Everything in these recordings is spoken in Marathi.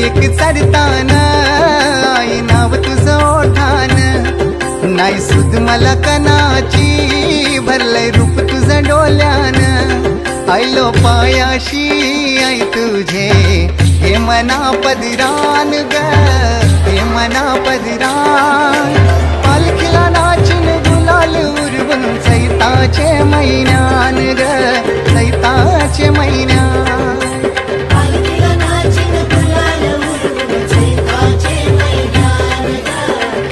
एक चरताना आई नाव तुझं ओठान, नाही सुद मला कणाची भरलंय रूप तुझं डोल्यान, आयलो पायाशी आई तुझे हे मना पदरान ग, हे मना पदरान, पालखीला नाचिन गुलाल उरवून चैताचे महिन्यान ग, चैताचे महिन्यान, पालखीला नाचिन गुलाल उरवून चैताचे महिन्यान ग,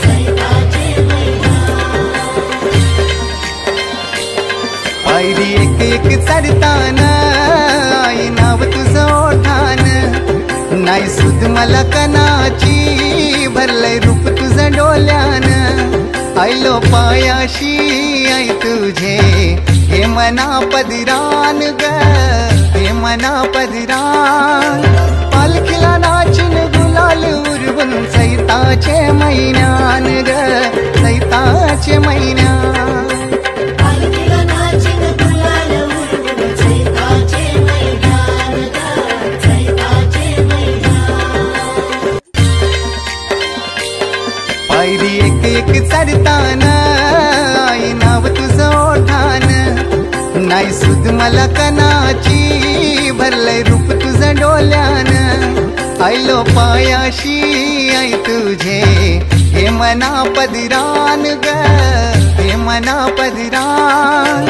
चैताचे महिन्यान। पायरी एक एक चढताना आई नाव तुझं ओठान, नाही सुद मला कणाची भरलंय रूप तुझं डोल्यान, आयलो पायाशी आई तुझे हे मना पदरान ग, हे मना पदरान, पालखीला नाचिन गुलाल उरवून चैताचे महिन्यान ग, चैताचे महिन्यान, पालखीला नाचिन गुलाल उरवून चैताचे महिन्यान ग, चैताचे महिन्यान। पायरी एक एक चढताना आई नाव तुझं ओठान, नाही सुद मला कणाची भरलंय रूप तुझं डोल्यान, आयलो पायाशी आई तुझे हे मना पदरान ग, हे मना पदरान,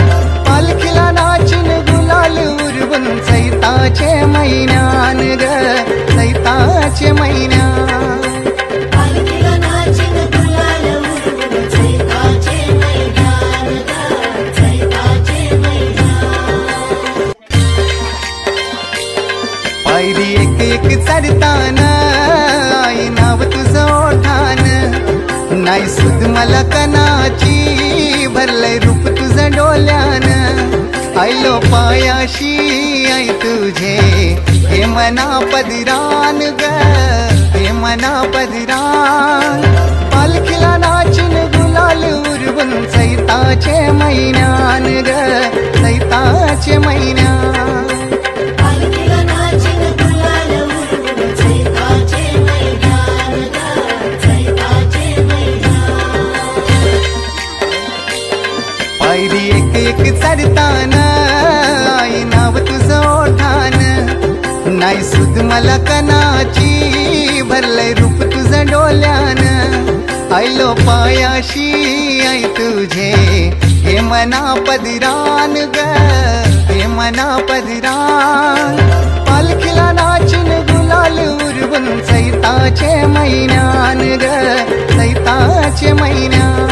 पालखीला नाचिन गुलाल उरवून चैताचे महिन्यान ग, चैताचे महिन्यान, पालखीला नाचिन गुलाल उरवून चैताचे महिन्यान ग, चैताचे महिन्यान। पायरी एक एक चढताना आई नाव तुझं ओठान, नाही सुद मला कणाची भरलंय रूप तुझं डोल्यान, आयलो पायाशी आई तुझे हे मना पदरान ग, हे मना पदरान, पालखीला नाचिन गुलाल उरवून चैताचे महिन्यान ग, चैताचे महिन्यान, पालखीला नाचिन गुलाल उरवून चैताचे महिन्यान ग, चैताचे महिन्यान। पायरी एक एक चढताना आई नाव तुझं ओठान, नाही सुद मला कणाची भरलंय रूप तुझं डोल्यान, आयलो पायाशी आई तुझे हे मना पदरान ग, हे मना पदरान, पालखीला नाचिन गुलाल उरवून चैताचे महिन्यान ग, चैताचे महिन्यान।